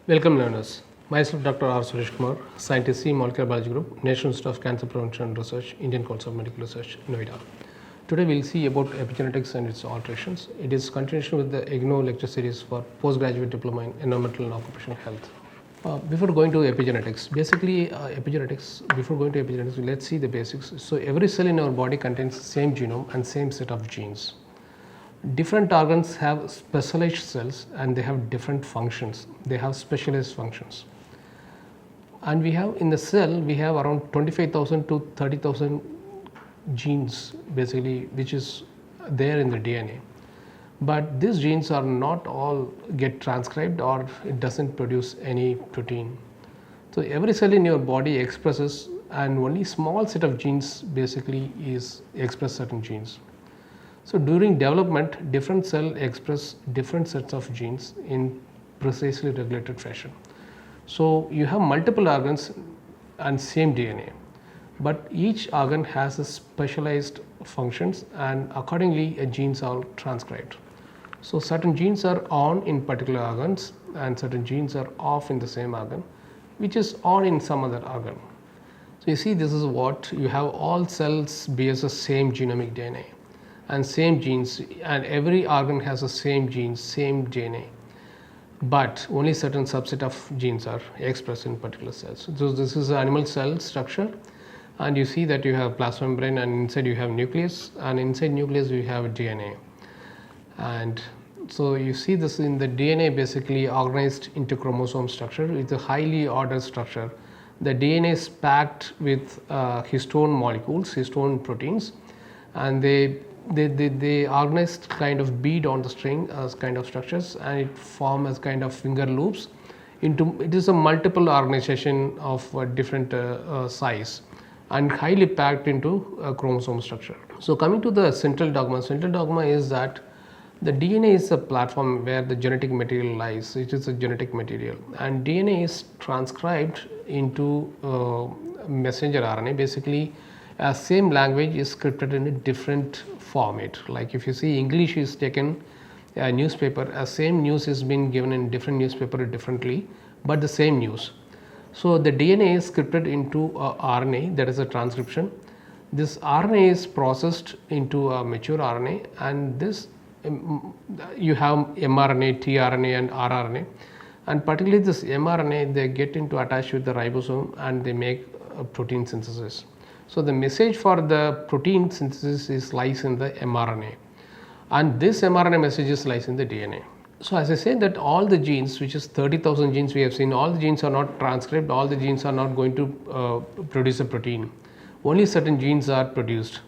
Welcome learners. Myself Dr. R. Suresh Kumar, Scientist C Molecular Biology Group, National Institute of Cancer Prevention and Research, Indian Council of Medical Research, Noida. Today we will see about epigenetics and its alterations. It is continuation with the IGNOU lecture series for postgraduate diploma in environmental and occupational health. Before going to epigenetics, let's see the basics. So every cell in our body contains the same genome and same set of genes. Different organs have specialized cells and they have different functions. They have specialized functions. And we have in the cell, we have around 25,000 to 30,000 genes basically, which is there in the DNA. But these genes are not all get transcribed or it doesn't produce any protein. So every cell in your body expresses, and only small set of genes basically express certain genes. So during development, different cells express different sets of genes in precisely regulated fashion. So you have multiple organs and same DNA, but each organ has a specialized functions and accordingly genes are transcribed. So certain genes are on in particular organs and certain genes are off in the same organ, which is on in some other organ. So you see, this is what you have: all cells bears the same genomic DNA and same genes, and every organ has the same genes, same DNA, but only certain subset of genes are expressed in particular cells. So this is the animal cell structure, and you see that you have plasma membrane and inside you have nucleus, and inside nucleus you have DNA. And so you see this in the DNA basically organized into chromosome structure. It's a highly ordered structure. The DNA is packed with histone molecules, histone proteins, and they organized kind of bead on the string as kind of structures, and it form as kind of finger loops into, it is a multiple organization of different size and highly packed into a chromosome structure. So coming to the central dogma is that the DNA is a platform where the genetic material lies. It is a genetic material, and DNA is transcribed into messenger RNA. Basically, same language is scripted in a different format. Like if you see, English is taken a newspaper, same news is being given in different newspaper differently, but the same news. So the DNA is scripted into RNA, that is a transcription. This RNA is processed into a mature RNA, and this you have mRNA, tRNA and rRNA, and particularly this mRNA, they get into attached with the ribosome and they make a protein synthesis. So the message for the protein synthesis lies in the mRNA, and this mRNA message lies in the DNA. So as I said that all the genes, which is 30,000 genes we have seen, all the genes are not transcribed, all the genes are not going to produce a protein. Only certain genes are produced.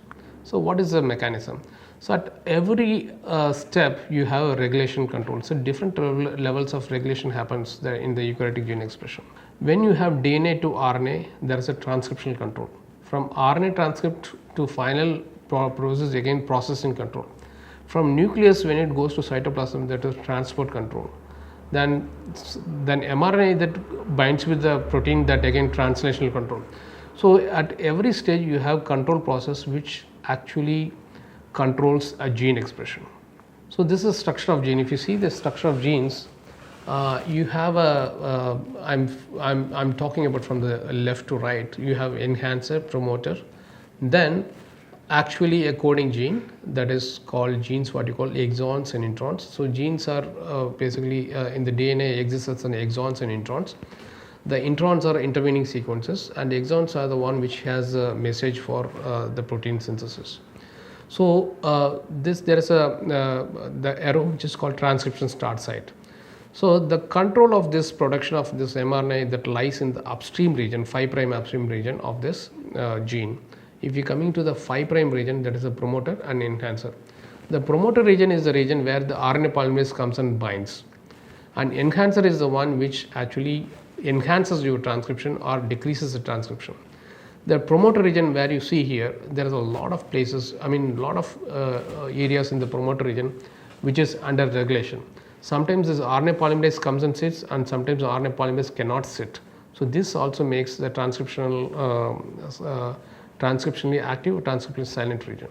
So what is the mechanism? So at every step you have a regulation control. So different levels of regulation happens there in the eukaryotic gene expression. When you have DNA to RNA, there is a transcriptional control. From RNA transcript to final process, again processing control. From nucleus, when it goes to cytoplasm, that is transport control. Then mRNA that binds with the protein, that again translational control. So at every stage you have control process which actually controls a gene expression. So this is structure of gene. If you see the structure of genes, you have a I'm talking about from the left to right. You have enhancer, promoter, then actually a coding gene, that is called genes, what you call exons and introns. So genes are basically in the DNA exists as an exons and introns. The introns are intervening sequences, and the exons are the one which has a message for the protein synthesis. So there is the arrow which is called transcription start site. So the control of this production of this mRNA that lies in the upstream region, 5' upstream region of this gene. If you coming to the 5' region, that is a promoter and enhancer. The promoter region is the region where the RNA polymerase comes and binds, and enhancer is the one which actually enhances your transcription or decreases the transcription. The promoter region, where you see here, there is a lot of places, lot of areas in the promoter region which is under regulation. Sometimes this RNA polymerase comes and sits, and sometimes the RNA polymerase cannot sit. So this also makes the transcriptionally active, transcriptionally silent region.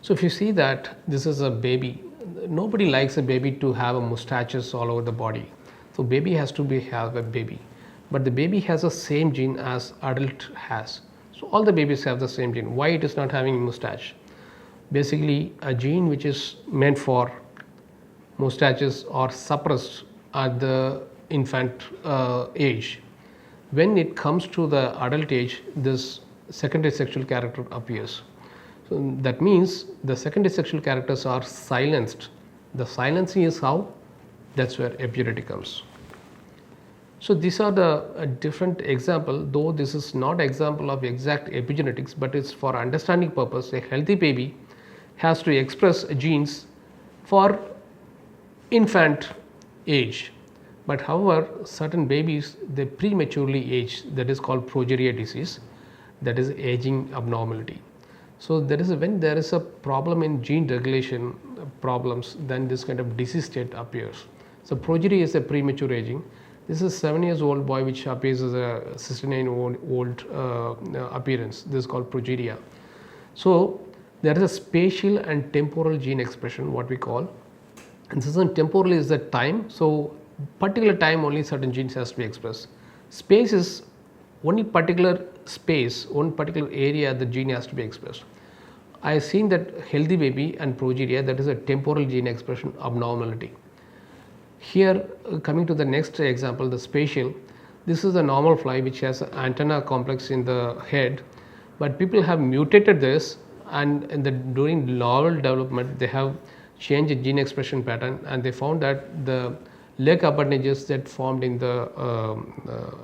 So if you see that this is a baby, nobody likes a baby to have a mustaches all over the body. So baby has to have a baby, but the baby has the same gene as adult has. So all the babies have the same gene. Why it is not having mustache? Basically, a gene which is meant for mustaches are suppressed at the infant age. When it comes to the adult age, this secondary sexual character appears. So that means the secondary sexual characters are silenced. The silencing is how? That's where epigenetic comes. So these are the different example, though this is not example of exact epigenetics, but it's for understanding purpose. A healthy baby has to express genes for infant age, but however certain babies they prematurely age, that is called progeria disease, that is aging abnormality. So there is when there is a problem in gene regulation problems, then this kind of disease state appears. So progeria is a premature aging. This is 7 years old boy which appears as a 69-year-old appearance. This is called progeria. So there is a spatial and temporal gene expression, what we call, and this one temporal is the time. So particular time only certain genes has to be expressed. Space is only particular space, one particular area the gene has to be expressed. I have seen that healthy baby and progeria, that is a temporal gene expression abnormality. Here coming to the next example, the spatial, this is a normal fly which has an antenna complex in the head, but people have mutated this, and during novel development they have changed the gene expression pattern, and they found that the leg appendages that formed in the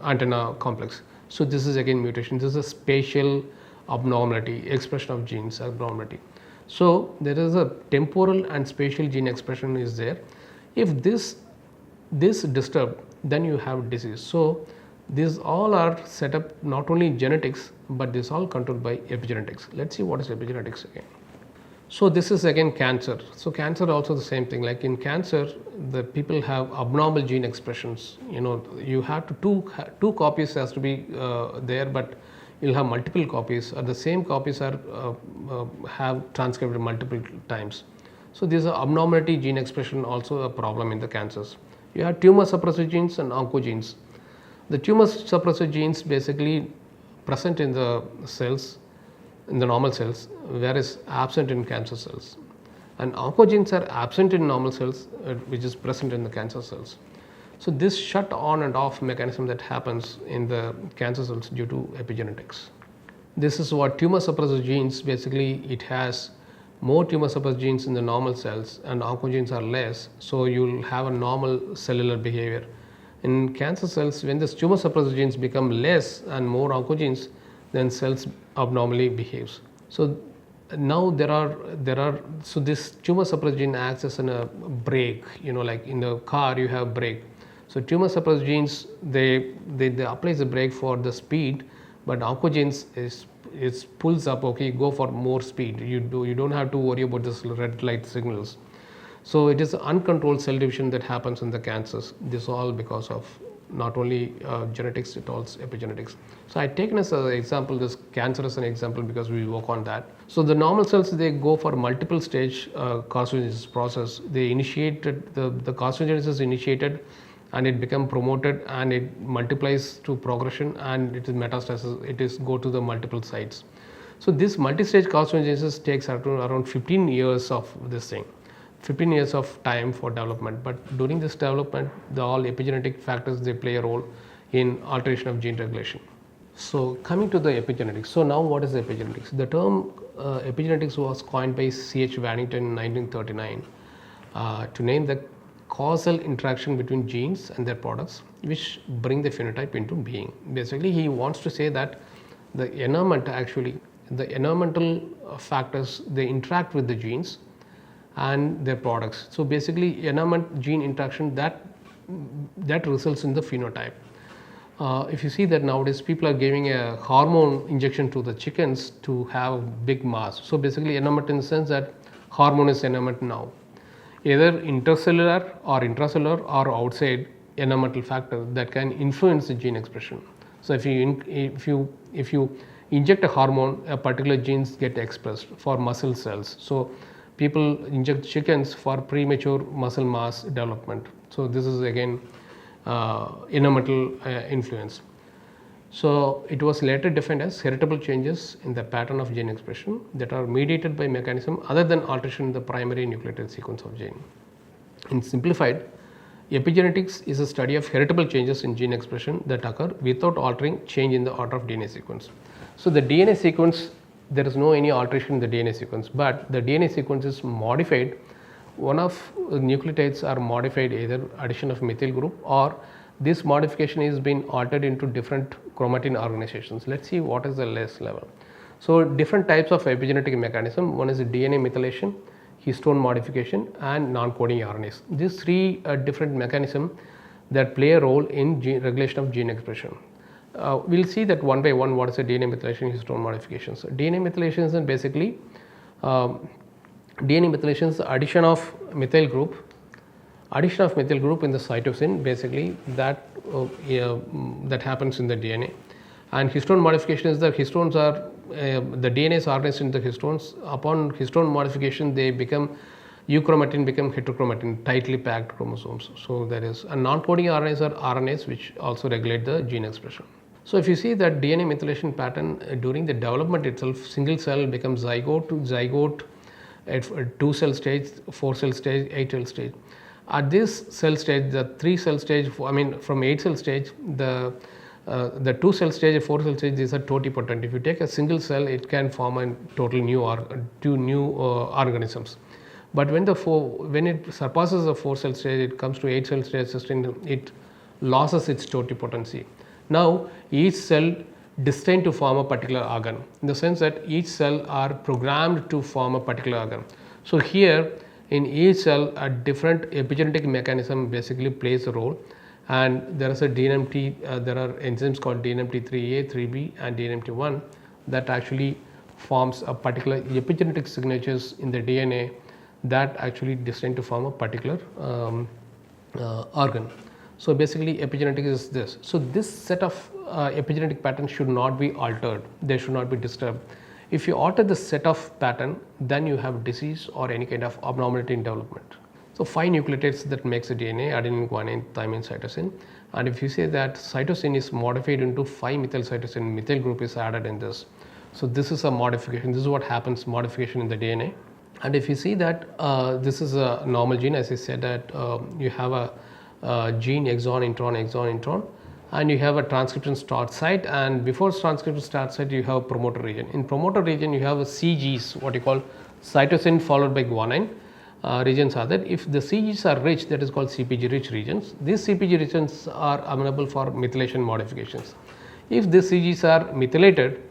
antenna complex. So this is again mutation. This is a spatial abnormality, expression of genes abnormality. So there is a temporal and spatial gene expression is there. If this disturbed, then you have disease. So these all are set up not only genetics, but this all controlled by epigenetics. Let's see what is epigenetics again. So this is again cancer. So cancer also the same thing. Like in cancer, the people have abnormal gene expressions. You know, you have to two copies has to be there, but you'll have multiple copies, or the same copies are have transcribed multiple times. So this is abnormality gene expression also a problem in the cancers. You have tumor suppressor genes and oncogenes. The tumor suppressor genes basically present in the cells, in the normal cells, whereas absent in cancer cells. And oncogenes are absent in normal cells, which is present in the cancer cells. So this shut on and off mechanism that happens in the cancer cells due to epigenetics. This is what tumor suppressor genes, basically it has more tumor suppressor genes in the normal cells and oncogenes are less, so you will have a normal cellular behavior. In cancer cells, when the tumor suppressor genes become less and more oncogenes, then cells abnormally behaves. So now there are so this tumor suppressor gene acts as a brake, you know, like in the car you have brake. So tumor suppressor genes they applies the brake for the speed, but oncogenes is pulls up, okay, go for more speed. You don't have to worry about this red light signals. So it is uncontrolled cell division that happens in the cancers. This all because of not only genetics, it also epigenetics. So I taken as an example this cancer as an example because we work on that. So the normal cells, they go for multiple stage carcinogenesis process. They initiated the carcinogenesis is initiated, and it become promoted, and it multiplies to progression, and it is metastasis. It is go to the multiple sites. So this multi-stage carcinogenesis takes around 15 years of this thing. 15 years of time for development, but during this development, all epigenetic factors, they play a role in alteration of gene regulation. So coming to the epigenetics. So now what is epigenetics? The term epigenetics was coined by C.H. Waddington in 1939 to name the causal interaction between genes and their products which bring the phenotype into being. Basically, he wants to say that the environmental factors, they interact with the genes and their products. So basically, environment gene interaction that results in the phenotype. If you see that nowadays people are giving a hormone injection to the chickens to have big mass. So basically, environment in the sense that hormone is environment now, either intercellular or intracellular or outside environmental factor that can influence the gene expression. So if you inject a hormone, a particular genes get expressed for muscle cells. So people inject chickens for premature muscle mass development. So this is again environmental influence. So it was later defined as heritable changes in the pattern of gene expression that are mediated by mechanism other than alteration in the primary nucleotide sequence of gene. In simplified, epigenetics is a study of heritable changes in gene expression that occur without altering change in the order of DNA sequence. So the DNA sequence, there is no any alteration in the DNA sequence, but the DNA sequence is modified. One of the nucleotides are modified, either addition of methyl group, or this modification is being altered into different chromatin organizations. Let's see what is the less level. So different types of epigenetic mechanism. One is DNA methylation, histone modification, and non-coding RNAs. These three different mechanisms that play a role in regulation of gene expression. We'll see that one by one what is the DNA methylation, histone modifications. DNA methylations are basically DNA methylations, addition of methyl group in the cytosine, basically that that happens in the DNA. And histone modification is that histones are the DNA is organized into histones. Upon histone modification, they become euchromatin, become heterochromatin, tightly packed chromosomes. So there is a non-coding RNAs are RNAs which also regulate the gene expression. So if you see that DNA methylation pattern during the development itself, single cell becomes zygote at 2 cell stage, 4 cell stage, 8 cell stage. At this cell stage, the 3 cell stage, from 8 cell stage, the 2 cell stage, 4 cell stage, these are totipotent. If you take a single cell, it can form a total two new organisms. But when it surpasses the 4 cell stage, it comes to 8 cell stage, it loses its totipotency. Now each cell destined to form a particular organ, in the sense that each cell are programmed to form a particular organ. So here in each cell a different epigenetic mechanism basically plays a role, and there is a DNMT, there are enzymes called DNMT3A, 3B and DNMT1 that actually forms a particular epigenetic signatures in the DNA that actually destined to form a particular organ. So basically epigenetics is this. So this set of epigenetic patterns should not be altered, they should not be disturbed. If you alter the set of pattern, then you have disease or any kind of abnormality in development. So 5 nucleotides that makes the DNA: adenine, guanine, thymine, cytosine. And if you say that cytosine is modified into 5-methylcytosine, methyl group is added in this. So this is a modification. This is what happens, modification in the DNA. And if you see that this is a normal gene, as I said that you have a gene exon, intron, and you have a transcription start site, and before transcription start site you have promoter region. In promoter region you have a CGs, what you call cytosine followed by guanine regions are there. If the CGs are rich, that is called CPG rich regions. These CPG regions are amenable for methylation modifications. If these CGs are methylated,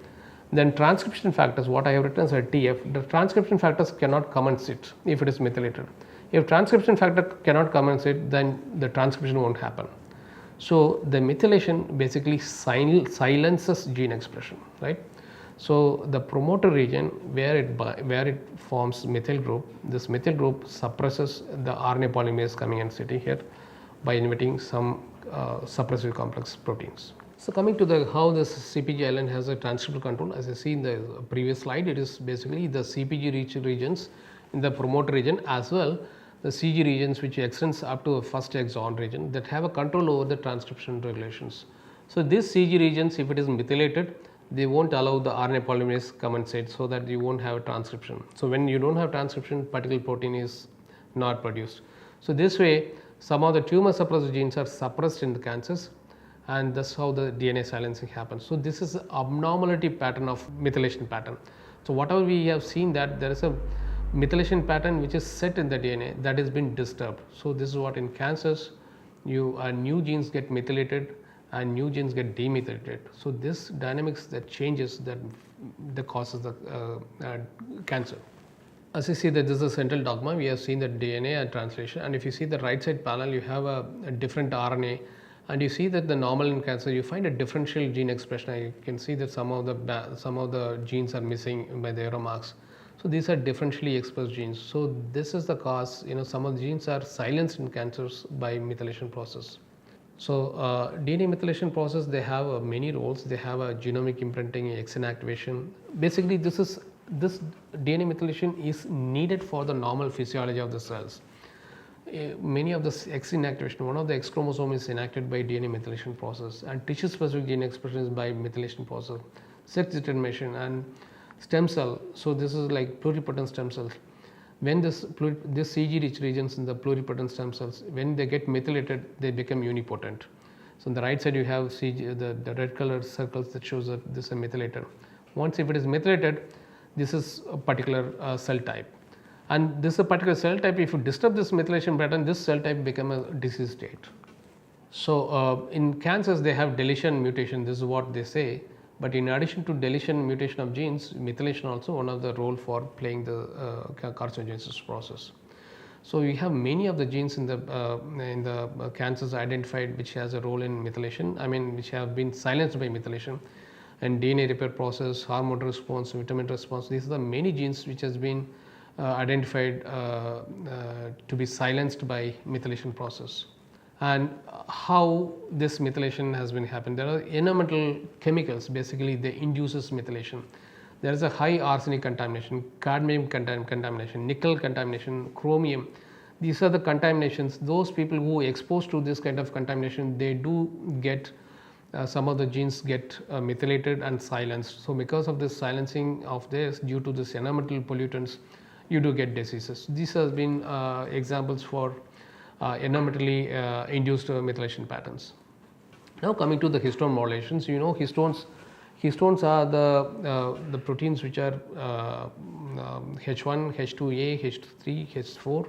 then transcription factors, what I have written as a TF, the transcription factors cannot come and sit if it is methylated. If transcription factor cannot come and sit, then the transcription won't happen. So the methylation basically silences gene expression, right? So the promoter region where it forms methyl group, this methyl group suppresses the RNA polymerase coming and sitting here by inhibiting some suppressive complex proteins. So coming to how this CpG island has a transcriptional control, as I see in the previous slide, it is basically the CpG rich regions in the promoter region, as well the CG regions which extends up to the first exon region that have a control over the transcription regulations. So these CG regions, if it is methylated, they won't allow the RNA polymerase come and sit, so that you won't have a transcription. So when you don't have transcription, particular protein is not produced. So this way some of the tumor suppressor genes are suppressed in the cancers, and that's how the DNA silencing happens. So this is an abnormality pattern of methylation pattern. So whatever we have seen that there is a methylation pattern which is set in the DNA that has been disturbed. So this is what in cancers new genes get methylated and new genes get demethylated. So this dynamics that changes that causes the cancer. As you see that this is a central dogma, we have seen the DNA and translation, and if you see the right side panel you have a different RNA, and you see that the normal in cancer you find a differential gene expression. You can see that some of the genes are missing by the arrow marks. So these are differentially expressed genes. So this is the cause, some of the genes are silenced in cancers by methylation process. So DNA methylation process, they have many roles. They have a genomic imprinting, exon activation. Basically this DNA methylation is needed for the normal physiology of the cells. many of the X inactivation, one of the X chromosome is inactivated by DNA methylation process, and tissue specific gene expression is by methylation process, sex determination and stem cell. So this is like pluripotent stem cells. When this CG rich regions in the pluripotent stem cells, when they get methylated, they become unipotent. So on the right side you have CG, the red color circles that shows that this is a methylated. Once if it is methylated, this is a particular cell type. And this is a particular cell type. If you disturb this methylation pattern, this cell type become a disease state. So in cancers they have deletion mutation, this is what they say. But in addition to deletion mutation of genes, methylation also one of the role for playing the carcinogenesis process. So we have many of the genes in the cancers identified which has a role in methylation. I mean which have been silenced by methylation, and DNA repair process, hormone response, vitamin response. These are the many genes which has been identified to be silenced by methylation process. And how this methylation has been happened? There are environmental chemicals, basically they induces methylation. There is a high arsenic contamination, cadmium contamination, nickel contamination, chromium. These are the contaminations. Those people who are exposed to this kind of contamination, they do get some of the genes get methylated and silenced. So because of this silencing of this due to this environmental pollutants, you do get diseases. These have been examples for environmentally induced methylation patterns. Now coming to the histone modulations, you know histones are the proteins which are H1, H2A, H3, H4.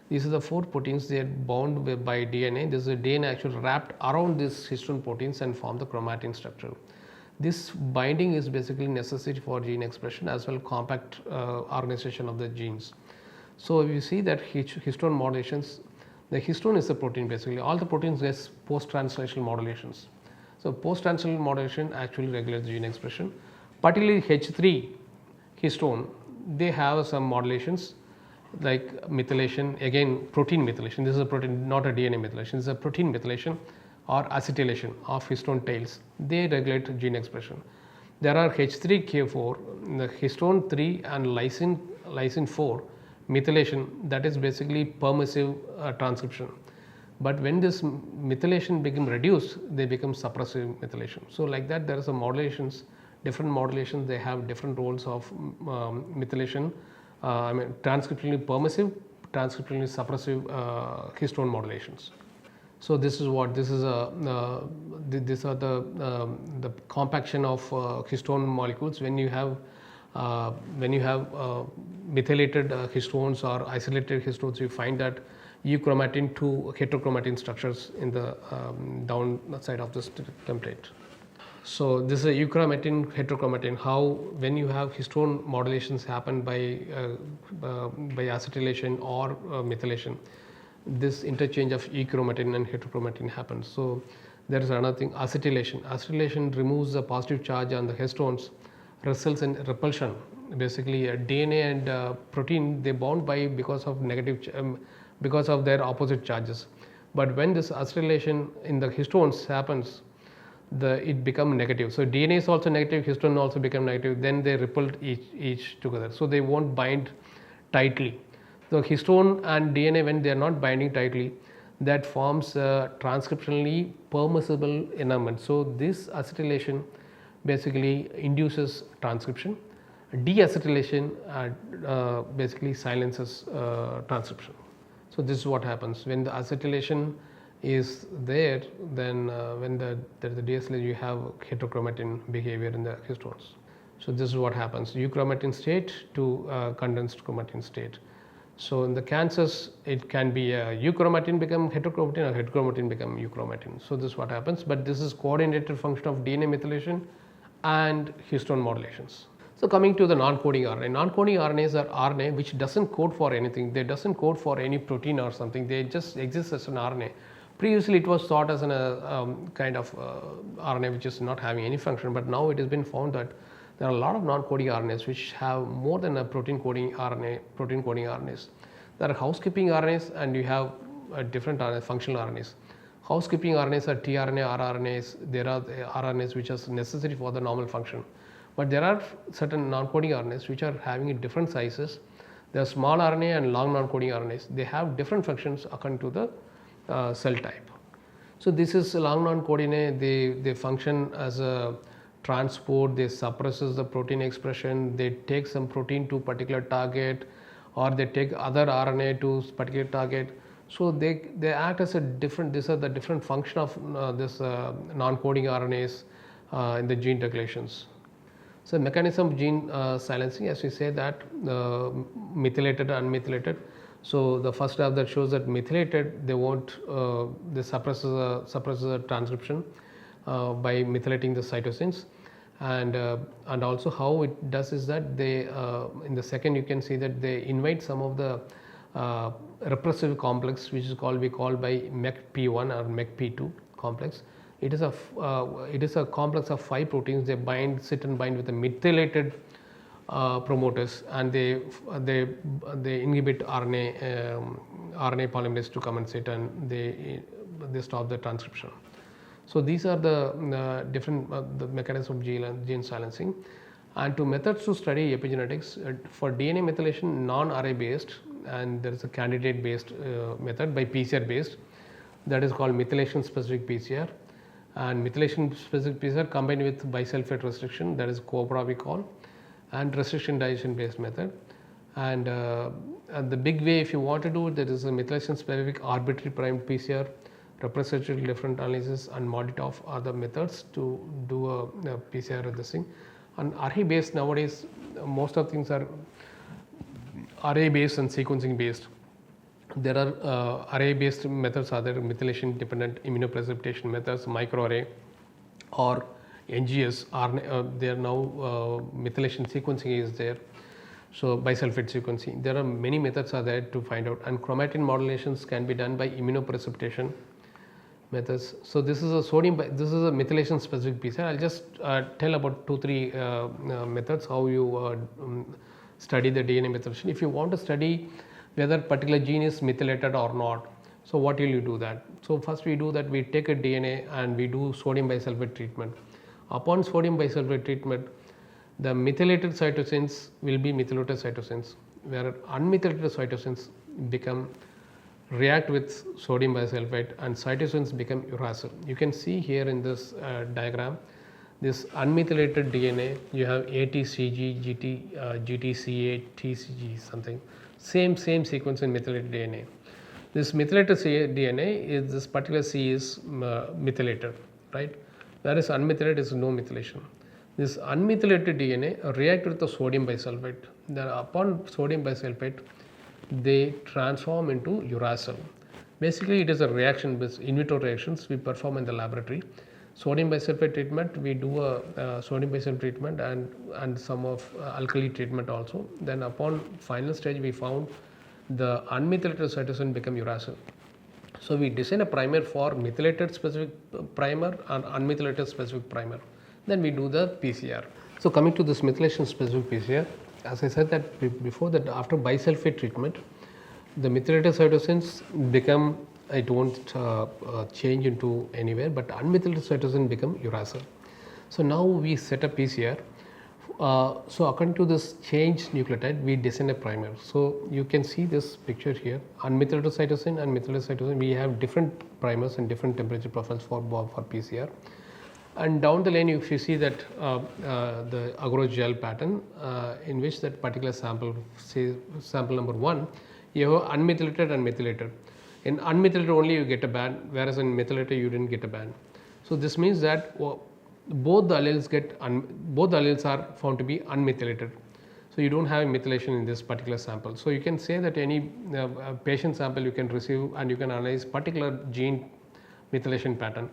These are the 4 proteins. They are bound by DNA. This is a DNA actually wrapped around these histone proteins and form the chromatin structure. This binding is basically necessary for gene expression as well compact organization of the genes. So if you see that histone modulations, the histone is a protein basically. All the proteins get post-translational modulations. So post-translational modulation actually regulates the gene expression. Particularly H3 histone, they have some modulations like methylation, again protein methylation. This is a protein, not a DNA methylation. This is a protein methylation or acetylation of histone tails. They regulate gene expression. There are H3K4, the histone 3 and lysine 4 methylation, that is basically permissive transcription. But when this methylation become reduced, they become suppressive methylation. So like that there are some modulations, different modulations, they have different roles of methylation. I mean transcriptionally permissive, transcriptionally suppressive histone modulations. So this is what these are the compaction of histone molecules. When you have methylated histones or isolated histones, you find that euchromatin to heterochromatin structures in the down side of this template. So this is a euchromatin heterochromatin. How when you have histone modulations happen by acetylation or methylation, this interchange of euchromatin and heterochromatin happens. So there is another thing, acetylation. Acetylation removes the positive charge on the histones, results in repulsion. Basically DNA and protein, they bond by because of negative because of their opposite charges. But when this acetylation in the histones happens, it become negative. So DNA is also negative, histone also become negative, then they repel each together. So they won't bind tightly. So histone and DNA, when they are not binding tightly, that forms a transcriptionally permissible environment. So this acetylation basically induces transcription. Deacetylation basically silences transcription. So this is what happens when the acetylation is there. Then when there is the deacetylation, you have heterochromatin behavior in the histones. So this is what happens: euchromatin state to condensed chromatin state. So in the cancers, it can be euchromatin become heterochromatin or heterochromatin become euchromatin. So this is what happens, but this is coordinated function of DNA methylation and histone modulations. So coming to the non-coding RNA. Non-coding RNAs are RNA which doesn't code for anything. They doesn't code for any protein or something. They just exist as an RNA. Previously it was thought as a kind of RNA which is not having any function, but now it has been found that there are a lot of non-coding RNAs which have more than a protein coding RNAs. There are housekeeping RNAs and you have different RNAs, functional RNAs. Housekeeping RNAs are tRNA, rRNAs. There are rRNAs which are necessary for the normal function. But there are certain non-coding RNAs which are having different sizes. The small RNA and long non-coding RNAs, they have different functions according to the cell type. So this is long non-coding, they function as a transport, they suppresses the protein expression, they take some protein to particular target, or they take other RNA to particular target. So they act as a different, these are the different function of this non-coding RNAs in the gene regulations. So mechanism of gene silencing, as we say that methylated and unmethylated. So the first graph that shows that methylated, they won't, they suppresses the transcription by methylating the cytosines, and also how it does is that they in the second you can see that they invite some of the repressive complex, which is called, we call by MECP1 or MECP2 complex. It is a complex of 5 proteins. They sit and bind with the methylated promoters, and they inhibit RNA polymerase to come and sit, and they stop the transcription. So these are the different the mechanism of gene silencing. And to methods to study epigenetics, for DNA methylation, non-array based, and there is a candidate based method by PCR based, that is called methylation specific PCR. And methylation specific PCR combined with bisulfate restriction, that is COBRA we call, and restriction digestion based method. And the big way, if you want to do it, there is a methylation specific arbitrary primed PCR, representative different analysis, and Moditoff are the methods to do a PCR at this thing. And array based, nowadays most of things are array based and sequencing based. There are array based methods, are there methylation dependent immunoprecipitation methods, microarray, or NGS RNA, they are now methylation sequencing is there. So bisulfate sequencing, there are many methods are there to find out, and chromatin modulations can be done by immunoprecipitation methods. So this is a this is a methylation specific PCR. I'll just tell about 2-3 methods how you study the DNA methylation. If you want to study whether particular gene is methylated or not, so what will you do that? So first we do that, we take a DNA and we do sodium bisulfate treatment. Upon sodium bisulfate treatment, the methylated cytosins will be methylated cytosins, where unmethylated cytosins react with sodium bisulfate, and cytosins become uracil. You can see here in this diagram, this unmethylated DNA, you have ATCG, GTCA, TCG something, same sequence in methylated DNA. This methylated DNA is, this particular C is methylated, right? Whereas unmethylated is no methylation. This unmethylated DNA react with the sodium bisulfate. Then upon sodium bisulfate, they transform into uracil. Basically, it is a reaction, in vitro reactions we perform in the laboratory. Sodium bisulfate treatment, we do a sodium bisulfate treatment and some of alkali treatment also. Then upon final stage, we found the unmethylated cytosine become uracil. So we design a primer for methylated specific primer and unmethylated specific primer. Then we do the PCR. So coming to this methylation specific PCR, as I said that before, that after bisulfate treatment, the methylated cytosins become, it won't change into anywhere, but unmethylated cytosine become uracil. So now we set a PCR. So according to this changed nucleotide, we design a primer. So you can see this picture here, unmethylated cytosine and methylated cytosine, we have different primers and different temperature profiles for PCR. And down the lane, if you see that the agar gel pattern in which that particular sample, say sample number 1, you have unmethylated and methylated. In unmethylated only you get a band, whereas in methylated you didn't get a band. So this means that both the alleles are found to be unmethylated. So you don't have methylation in this particular sample. So you can say that any patient sample you can receive and you can analyze particular gene methylation pattern.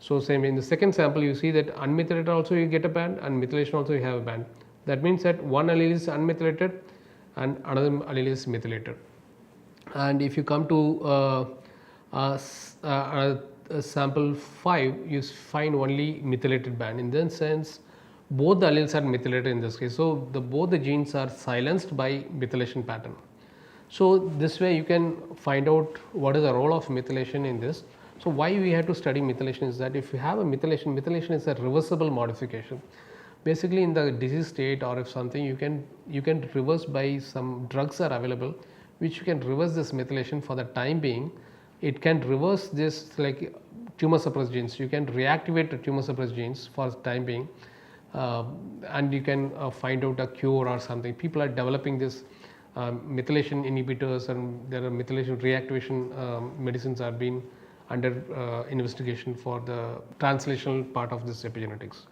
So same in the second sample, you see that unmethylated also you get a band, and methylation also you have a band. That means that one allele is unmethylated and another allele is methylated. And if you come to sample 5, you find only methylated band. In that sense, both the alleles are methylated in this case. So both the genes are silenced by methylation pattern. So this way you can find out what is the role of methylation in this. So why we have to study methylation is that if you have a methylation is a reversible modification. basically in the disease state, or if something, you can reverse by some drugs are available which you can reverse this methylation for the time being. It can reverse this, like tumor suppressed genes, you can reactivate the tumor suppressed genes for the time being, and you can find out a cure or something. People are developing this methylation inhibitors, and there are methylation reactivation medicines are being under investigation for the translational part of this epigenetics.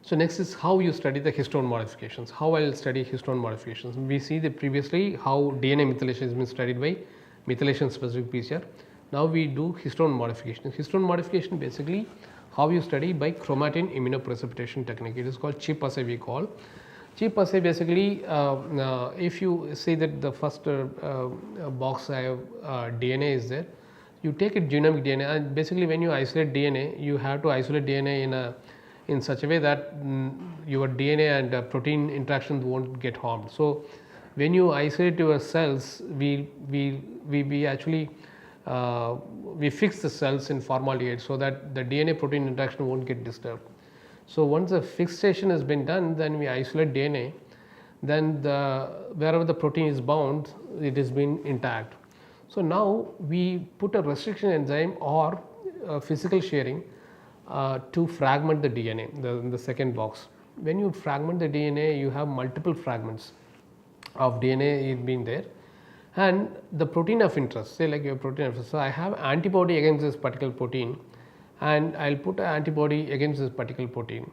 So next is how you study the histone modifications. How I will study histone modifications. We see that previously how DNA methylation has been studied by methylation specific PCR. Now we do histone modification. Histone modification basically how you study by chromatin immunoprecipitation technique. It is called CHIP assay we call. CHIP assay basically, if you see that the first box I have DNA is there, you take a genomic DNA, and basically when you isolate DNA, you have to isolate DNA in such a way that your DNA and protein interactions won't get harmed. So when you isolate your cells, we actually we fix the cells in formaldehyde so that the DNA protein interaction won't get disturbed. So once the fixation has been done, then we isolate DNA, then wherever the protein is bound, it has been intact. So now we put a restriction enzyme or physical shearing to fragment the DNA, the second box. When you fragment the DNA, you have multiple fragments of DNA being there, and the protein of interest, say like your protein of interest. So I have antibody against this particular protein, and I'll put an antibody against this particular protein,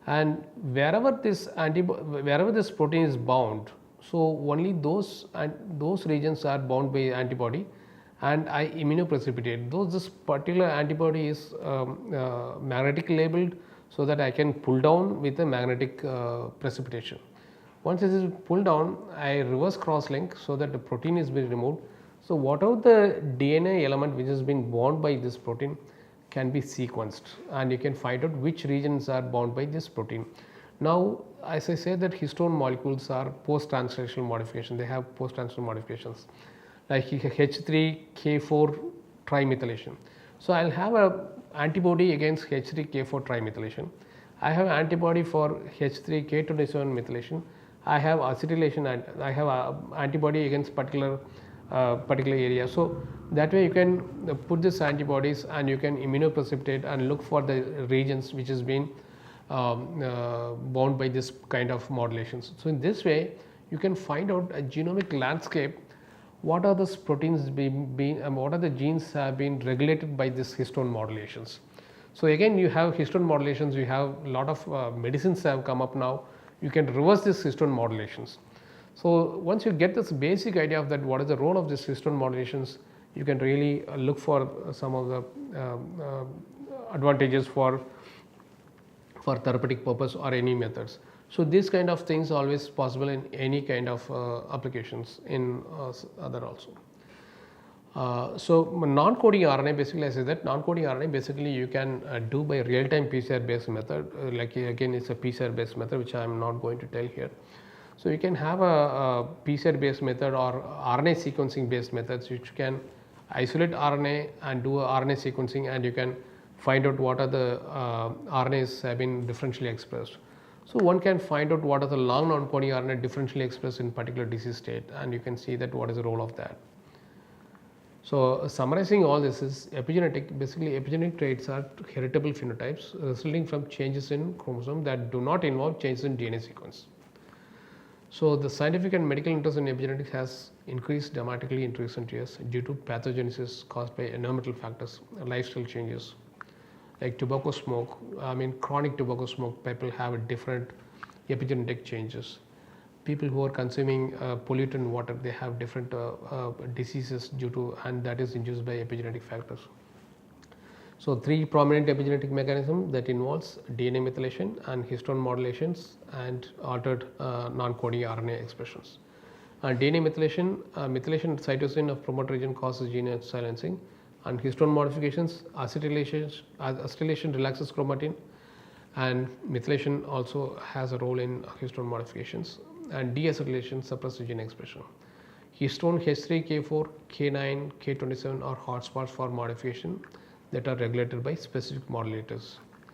and wherever this protein is bound, so only those regions are bound by antibody, and I immunoprecipitate. Though this particular antibody is magnetic labeled, so that I can pull down with a magnetic precipitation. Once it is pulled down, I reverse cross link so that the protein is being removed. So whatever the DNA element which has been bound by this protein can be sequenced, and you can find out which regions are bound by this protein. Now, as I say that histone molecules are post-translational modification, they have post-translational modifications like H3K4 trimethylation. So I'll have a antibody against H3K4 trimethylation. I have antibody for H3K27 methylation. I have acetylation, and I have a antibody against particular area. So that way you can put these antibodies and you can immunoprecipitate and look for the regions which has been bound by this kind of modulations. So in this way you can find out a genomic landscape, what are the proteins what are the genes have been regulated by this histone modulations. So again, you have histone modulations, you have a lot of medicines have come up now, you can reverse this histone modulations. So once you get this basic idea of that, what is the role of this histone modulations, you can really look for some of the advantages for therapeutic purpose or any methods. So these kind of things are always possible in any kind of applications in other also. So non-coding RNA, basically I say that non-coding RNA basically you can do by real-time PCR based method, like again it's a PCR based method which I am not going to tell here. So you can have a PCR based method or RNA sequencing based methods which can isolate RNA and do a RNA sequencing, and you can find out what are the RNAs have been differentially expressed. So one can find out what are the long non-coding RNA differentially expressed in particular disease state, and you can see that what is the role of that. So summarizing all this is epigenetic, basically epigenetic traits are heritable phenotypes resulting from changes in chromosome that do not involve changes in DNA sequence. So the scientific and medical interest in epigenetics has increased dramatically in recent years due to pathogenesis caused by environmental factors, lifestyle changes like tobacco smoke. Chronic tobacco smoke, people have different epigenetic changes. People who are consuming pollutant water, they have different diseases due to, and that is induced by epigenetic factors. So three prominent epigenetic mechanisms that involves DNA methylation and histone modulations and altered non-coding RNA expressions. DNA methylation, methylation at cytosine of promoter region causes gene silencing, and histone modifications, acetylation relaxes chromatin, and methylation also has a role in histone modifications, and deacetylation suppresses gene expression. Histone H3, K4, K9, K27 are hotspots for modification that are regulated by specific modulators.